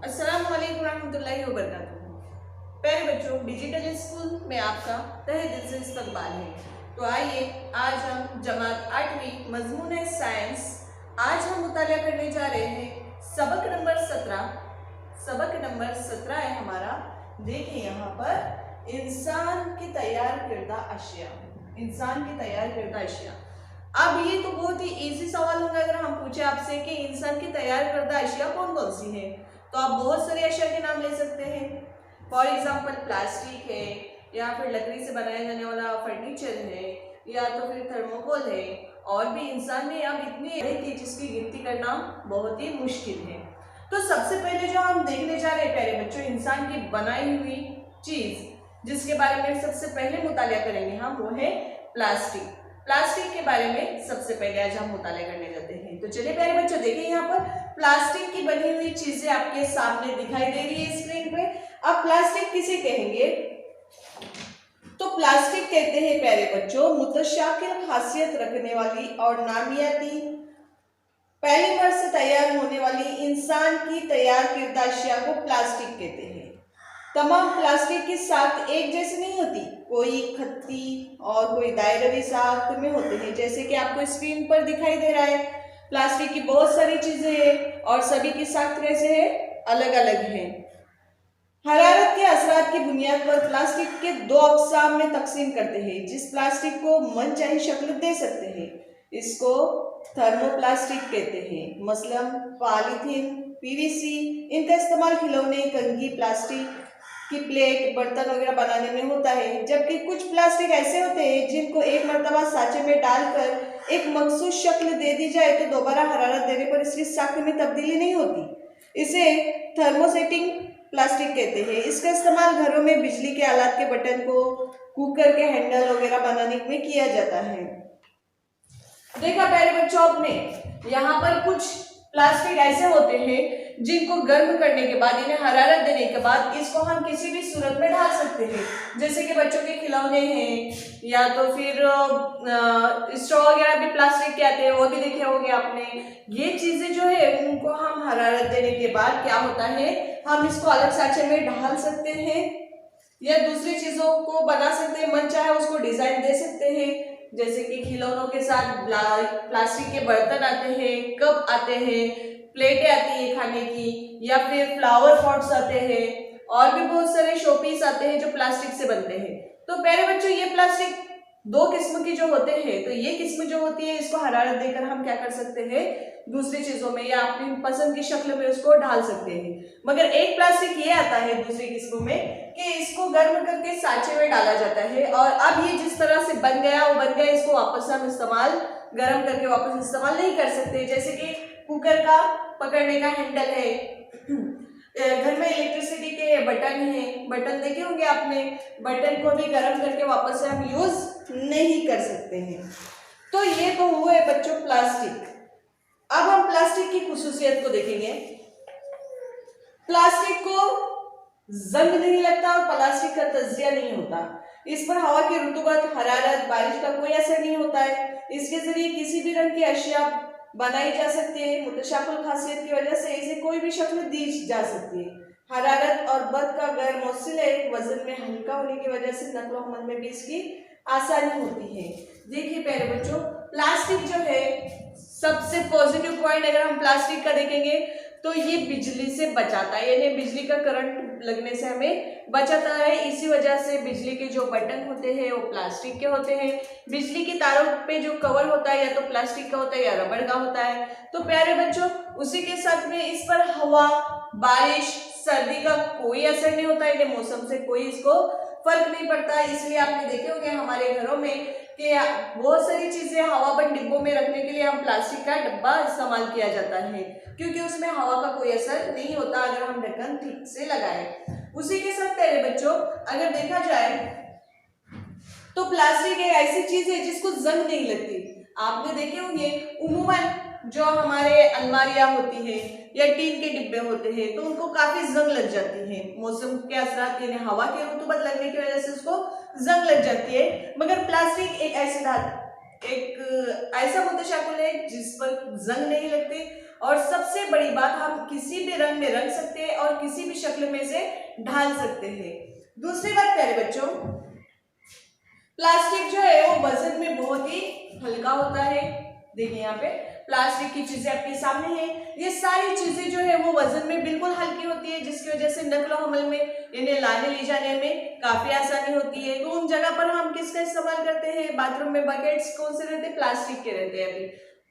अस्सलाम वालेकुम रहमतुल्लाहि व बरकातुहू। प्यारे बच्चों, डिजिटल स्कूल में आपका तहे दिल से इस्तकबाल है। तो आइए आज हम जमात 8वीं मजमून साइंस आज हम मुताला करने जा रहे हैं सबक नंबर 17। सबक नंबर 17 है हमारा। देखिए यहाँ पर इंसान की तैयार करदा अशिया। इंसान की तैयार करदा अशिया। अब ये तो बहुत ही इजी सवाल होगा अगर हम पूछे आपसे कि इंसान की तैयार करदा अशिया कौन कौन सी है, तो आप बहुत सारे अशिया के नाम ले सकते हैं। फॉर एग्जाम्पल प्लास्टिक है, या फिर लकड़ी से बनाया जाने वाला फर्नीचर है, या तो फिर थर्मोकोल है, और भी इंसान ने अब इतनी है कि जिसकी गिनती करना बहुत ही मुश्किल है। तो सबसे पहले जो हम देखने जा रहे हैं प्यारे बच्चों, इंसान की बनाई हुई चीज जिसके बारे में सबसे पहले मुताला करेंगे हम, वो है प्लास्टिक। प्लास्टिक के बारे में सबसे पहले आज हम मुताला करने जाते हैं। तो चलिए प्यारे बच्चों, देखिए यहाँ पर प्लास्टिक की बनी हुई चीजें आपके सामने दिखाई दे रही है स्क्रीन पे। अब प्लास्टिक किसे कहेंगे? तो प्लास्टिक कहते हैं प्यारे बच्चों मुतशाकिल खासियत रखने वाली और नामियाती पॉलीमर से तैयार होने वाली इंसान की तैयार किरदा अशिया को प्लास्टिक कहते हैं। तमाम प्लास्टिक की साख्त एक जैसी नहीं होती, कोई खत्ती और कोई दायरवी साख्त में होते हैं। जैसे कि आपको स्क्रीन पर दिखाई दे रहा है, प्लास्टिक की बहुत सारी चीजें हैं और सभी की साख्त कैसे है, अलग अलग है। हरारत के असरात की बुनियाद पर प्लास्टिक के दो अक़साम में तकसीम करते हैं। जिस प्लास्टिक को मनचाही शक्ल दे सकते हैं इसको थर्मोप्लास्टिक कहते हैं। मसलन पॉलीथीन, पीवीसी, इनका इस्तेमाल खिलौने, कंघी, प्लास्टिक की प्लेट, बर्तन वगैरह बनाने में होता है। जबकि कुछ प्लास्टिक ऐसे होते हैं जिनको एक मरतबा सांचे में डालकर एक मखसूस शक्ल दे दी जाए तो दोबारा हरारत देने पर इसकी शक्ल में तब्दीली नहीं होती। इसे थर्मोसेटिंग प्लास्टिक कहते हैं। इसका इस्तेमाल घरों में बिजली के आलात के बटन को, कुकर के हैंडल वगैरह बनाने में किया जाता है। देखा प्यारे बच्चों आपने, यहाँ पर कुछ प्लास्टिक ऐसे होते हैं जिनको गर्म करने के बाद, इन्हें हरारत देने के बाद इसको हम किसी भी सूरत में ढाल सकते हैं। जैसे कि बच्चों के खिलौने हैं, या तो फिर स्ट्रॉ वगैरह भी प्लास्टिक के आते हैं, वो भी देखे होंगे आपने। ये चीजें जो है उनको हम हरारत देने के बाद क्या होता है, हम इसको अलग सांचे में ढाल सकते हैं या दूसरी चीजों को बना सकते हैं, मन चाहे उसको डिजाइन दे सकते हैं। जैसे कि खिलौनों के साथ प्लास्टिक के बर्तन आते हैं, कप आते हैं, प्लेटें आती है खाने की, या फिर फ्लावर पॉट्स आते हैं, और भी बहुत सारे शोपीस आते हैं जो प्लास्टिक से बनते हैं। तो प्यारे बच्चों, ये प्लास्टिक दो किस्म की जो होते हैं, तो ये किस्म जो होती है इसको हरारत देकर हम क्या कर सकते हैं, दूसरी चीजों में या अपनी पसंद की शक्ल में उसको ढाल सकते हैं। मगर एक प्लास्टिक ये आता है दूसरी किस्मों में कि इसको गर्म करके सांचे में डाला जाता है, और अब ये जिस तरह से बन गया वो बन गया, इसको वापस हम इस्तेमाल गर्म करके वापस इस्तेमाल नहीं कर सकते। जैसे कि कुकर का पकड़ने का हैंडल है, घर में इलेक्ट्रिसिटी के बटन है, बटन देखे होंगे आपने, बटन को भी गर्म करके वापस से हम यूज नहीं कर सकते हैं। तो ये तो हुए बच्चों प्लास्टिक। अब हम प्लास्टिक की खुसूसियत को देखेंगे। प्लास्टिक को जंग नहीं लगता और प्लास्टिक का तजिया नहीं होता। इस पर हवा की रुतूबत, हरारत, बारिश का कोई असर नहीं होता है। इसके जरिए किसी भी रंग की अशिया बनाई जा सकती है। मुतशाकिल खासियत की वजह से इसे कोई भी शक्ल दी जा सकती है। हरारत और बर्फ का गैर मौसिल वजन में हल्का होने की वजह से नकलो हमल में भी इसकी आसानी होती है। देखिए प्यारे बच्चों, प्लास्टिक जो है सबसे पॉजिटिव पॉइंट अगर हम प्लास्टिक का देखेंगे तो ये बिजली से बचाता है, यानी बिजली का करंट लगने से हमें बचाता है। इसी वजह से बिजली के जो बटन होते हैं वो प्लास्टिक के होते हैं। बिजली की तारों पे जो कवर होता है या तो प्लास्टिक का होता है या रबड़ का होता है। तो प्यारे बच्चों, उसी के साथ में इस पर हवा, बारिश, सर्दी का कोई असर नहीं होता है, मौसम से कोई इसको फर्क नहीं पड़ता। इसलिए आपने देखे होंगे हमारे घरों में कि बहुत सारी चीजें हवाबंद डिब्बों में रखने के लिए हम प्लास्टिक का डब्बा इस्तेमाल किया जाता है, क्योंकि उसमें हवा का कोई असर नहीं होता अगर हम ढक्कन ठीक से लगाएं। उसी के साथ प्यारे बच्चों, अगर देखा जाए तो प्लास्टिक एक ऐसी चीज है जिसको जंग नहीं लगती। आपने देखे होंगे उमूमन जो हमारे अलमारियां होती है या टीन के डिब्बे होते हैं तो उनको काफी जंग लग जाती है। मौसम के असरात यानी हवा की रुतूबत लगने की वजह से उसको जंग लग जाती है। मगर प्लास्टिक एक ऐसी धातु, एक ऐसा मुतशाकिल है जिस पर जंग नहीं लगती और सबसे बड़ी बात, हम किसी भी रंग में रंग सकते हैं और किसी भी शक्ल में से ढाल सकते हैं। दूसरी बात प्यारे बच्चों, प्लास्टिक जो है वो वजन में बहुत ही हल्का होता है। देखिए यहाँ पे प्लास्टिक की चीजें आपके सामने हैं। ये सारी चीजें जो है वो वजन में बिल्कुल हल्की होती है, जिसकी वजह से नकलो हमल में इन्हें लाने ले जाने में काफी आसानी होती है। तो उन जगह पर हम किसका इस्तेमाल करते हैं? बाथरूम में बकेट्स कौन से रहते हैं? प्लास्टिक के रहते हैं अभी।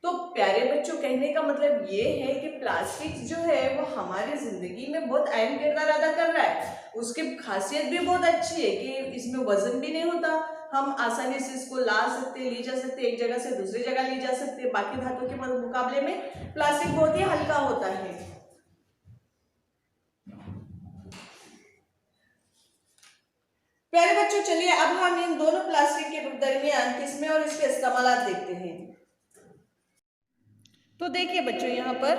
तो प्यारे बच्चों, कहने का मतलब ये है कि प्लास्टिक जो है वो हमारी जिंदगी में बहुत अहम किरदार अदा कर रहा है। उसकी खासियत भी बहुत अच्छी है कि इसमें वजन भी नहीं होता, हम आसानी से इसको ला सकते, ले जा सकते, एक जगह से दूसरी जगह ले जा सकते। बाकी धातुओं के मुकाबले में प्लास्टिक बहुत ही हल्का होता है। प्यारे बच्चों, चलिए अब हम इन दोनों प्लास्टिक के दरमियान किस्में और इसके इस्तेमाल देखते हैं। तो देखिए बच्चों, यहाँ पर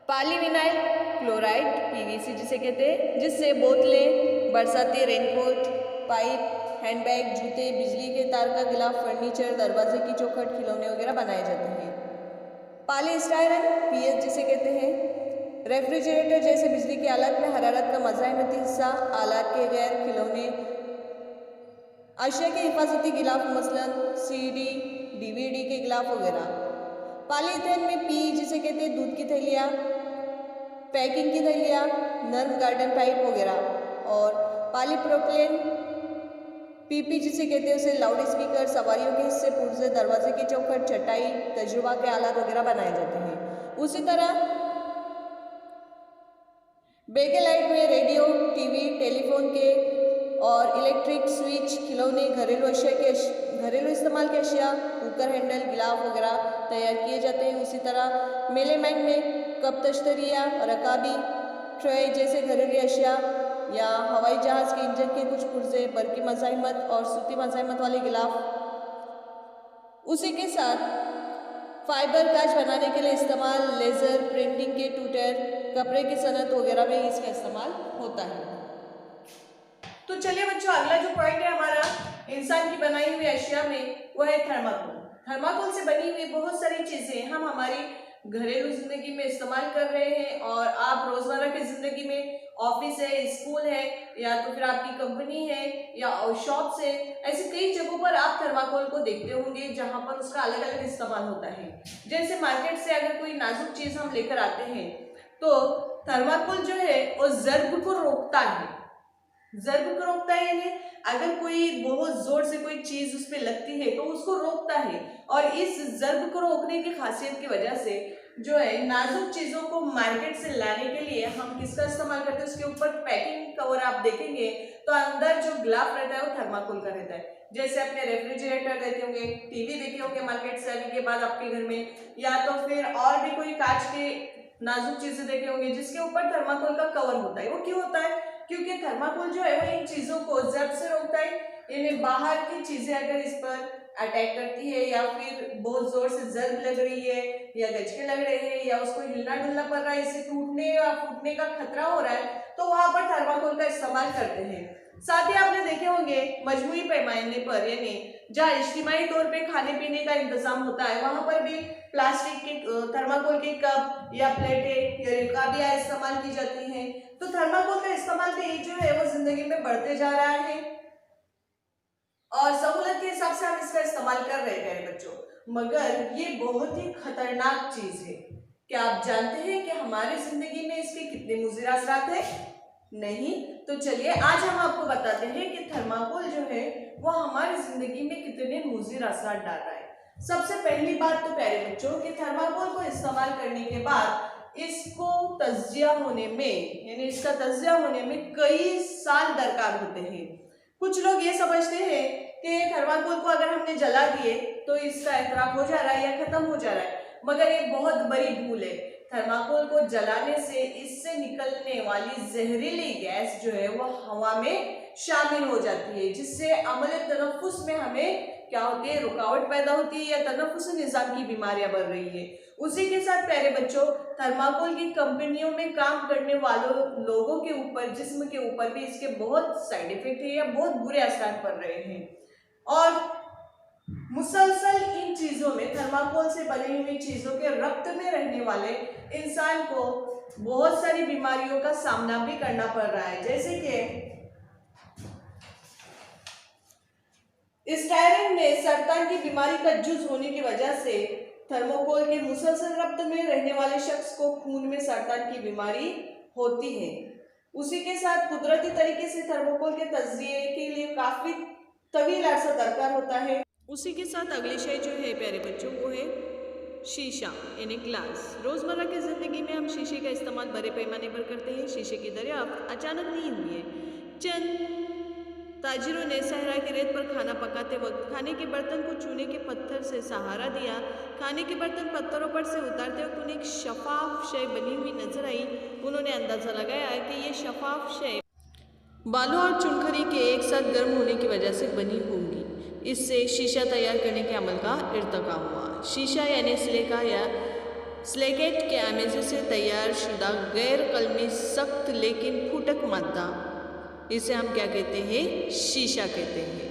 पॉलीविनाइल क्लोराइड पीवीसी जिसे कहते हैं, जिससे बोतलें, बरसाती रेनकोट, पाइप, हैंडबैग, जूते, बिजली के तार का गिलाफ, फर्नीचर, दरवाजे की चौखट, खिलौने वगैरह बनाए जाते हैं। पॉलीस्टायरन पीएच जिसे कहते हैं, रेफ्रिजरेटर जैसे बिजली के आलात में हरारत का मज़ाहमती हिस्सा, आलात के गैर, खिलौने, अशिया के हिफाजती गिलाफ मसलन सीडी, डीवीडी के गिलाफ वगैरह। पॉलीथीन में पी जिसे कहते हैं दूध की थैलियाँ, पैकिंग की थैलियाँ, नर्म गार्डन पाइप वगैरह। और पॉलीप्रोपिलीन पीपी जिसे कहते हैं उसे लाउड स्पीकर, सवारियों के हिस्से, पुर्जे, दरवाजे की चौखट, चटाई, तजुर्बा के आलात वगैरह बनाए जाते हैं। उसी तरह बेकेलाइट में रेडियो, टीवी, टेलीफोन के और इलेक्ट्रिक स्विच, खिलौने, घरेलू इस्तेमाल के अशिया, कुकर हैंडल, गिलाफ वगैरह तैयार किए जाते हैं। उसी तरह मेलेमाइन में कप, तश्तरिया, रकाबी, ट्रे जैसे घरेलू अशिया या हवाई जहाज के इंजन के कुछ पुर्जे, बरकी मज़ाहमत और सूती मज़ाहमत वाले गिलाफ। उसी के साथ फाइबर कांच बनाने के लिए इस्तेमाल, लेज़र प्रिंटिंग के टूटर, कपड़े की सनत वगैरह में इसका इस्तेमाल होता है। तो चलिए बच्चों, अगला जो पॉइंट है हमारा इंसान की बनाई हुई अशिया में, वो है थर्माकोल। थर्माकोल से बनी हुई बहुत सारी चीजें हम हमारी घरेलू जिंदगी में इस्तेमाल कर रहे हैं, और आप रोजमर्रा की जिंदगी में, ऑफिस है, स्कूल है, या तो फिर आपकी कंपनी है या शॉप्स है, ऐसे कई जगहों पर आप थर्माकोल को देखते होंगे जहां पर उसका अलग अलग इस्तेमाल होता है। जैसे मार्केट से अगर कोई नाजुक चीज हम लेकर आते हैं तो थर्माकोल जो है वो जर्ब को रोकता है। जर्ब को रोकता है यानी अगर कोई बहुत जोर से कोई चीज उस पर लगती है तो उसको रोकता है। और इस जर्ब को रोकने की खासियत की वजह से जो है नाजुक चीजों को मार्केट से लाने के लिए हम किसका इस्तेमाल करते हैं? उसके ऊपर पैकिंग कवर आप देखेंगे तो अंदर जो ग्लास रहता है वो थर्माकोल का रहता है। जैसे अपने रेफ्रिजरेटर देखे होंगे, टीवी देखे होंगे मार्केट से आने के बाद आपके घर में, या तो फिर और भी कोई कांच के नाजुक चीजें देखे होंगे जिसके ऊपर थर्माकोल का कवर होता है। वो क्यों होता है? क्योंकि थर्माकोल जो है वो इन चीजों को जर्ब से रोकता है। इन्हें बाहर की चीजें अगर इस पर अटैक करती है या फिर बहुत जोर से जर्ब लग रही है या गचके लग रहे हैं या उसको हिलना डुलना पड़ रहा है, इससे टूटने या फूटने का खतरा हो रहा है, तो वहां पर थर्माकोल का इस्तेमाल करते हैं। साथ ही आपने देखे होंगे मजमूई पैमाने पर, यानी जहाँ इज्तिमाई तौर पे खाने पीने का इंतजाम होता है वहां पर भी प्लास्टिक के थर्माकोल के कप या प्लेटें या रकाबियां इस्तेमाल की जाती हैं। तो थर्माकोल का इस्तेमाल भी जो है वो जिंदगी में बढ़ते जा रहा है और सहूलत के हिसाब से हम इसका इस्तेमाल कर रहे हैं बच्चों, मगर ये बहुत ही खतरनाक चीज है। क्या आप जानते हैं कि हमारी जिंदगी में इसके कितने मुज़िर असरात हैं? नहीं। तो चलिए आज हम आपको बताते हैं कि थर्माकोल जो है वो हमारी जिंदगी में कितने मुज़िर असरात डाल रहा है। सबसे पहली बात तो प्यारे बच्चों कि थर्माकोल को इस्तेमाल करने के बाद इसको तज्जिया होने में, यानी इसका तज्जिया होने में कई साल दरकार होते हैं। कुछ लोग ये समझते हैं कि थर्माकोल को अगर हमने जला दिए तो इसका एहतराक हो जा रहा है या खत्म हो जा रहा है, मगर ये बहुत बड़ी भूल है। थर्माकोल को जलाने से इससे निकलने वाली जहरीली गैस जो है वो हवा में शामिल हो जाती है, जिससे अमले तनफ्फुस में हमें क्या होती है? रुकावट पैदा होती है या तनफ्फुसी निज़ाम की बीमारियां बढ़ रही है। उसी के साथ प्यारे बच्चों, थर्माकोल की कंपनियों में काम करने वालों लोगों के ऊपर, जिस्म के ऊपर भी इसके बहुत साइड इफेक्ट है या बहुत बुरे असर पड़ रहे हैं। और मुसलसल इन चीजों में, थर्माकोल से बनी हुई चीजों के रक्त में रहने वाले इंसान को बहुत सारी बीमारियों का सामना भी करना पड़ रहा है, जैसे कि स्टायरिन में सरतान की बीमारी का जुज होने की वजह से थर्मोकोल के मुसलसल रक्त में रहने वाले शख्स को खून में सरतान की बीमारी होती है। उसी के साथ कुदरती तरीके से थर्मोकोल के तजिए के लिए काफी तवील अरसा दरकार होता है। उसी के साथ अगली शय जो है प्यारे बच्चों वो है शीशा यानी ग्लास। रोजमर्रा की जिंदगी में हम शीशे का इस्तेमाल बड़े पैमाने पर करते हैं। शीशे की दरियाफ्त अचानक नहीं हुई है। चंद ताजिरों ने सहरा की रेत पर खाना पकाते वक्त खाने के बर्तन को चूने के पत्थर से सहारा दिया। खाने के बर्तन पत्थरों पर से उतारते वक्त उन्हें एक शफाफ शय बनी हुई नजर आई। उन्होंने अंदाजा लगाया कि ये शफाफ शय बालू और चुनखड़ी के एक साथ गर्म होने की वजह से बनी होंगी। इससे शीशा तैयार करने के अमल का इर्तका हुआ। शीशा यानी सिलिका या सिलिकेट के आमेजे से तैयार शुदा गैर कलमी सख्त लेकिन फुटक मादा, इसे हम क्या कहते हैं? शीशा कहते हैं।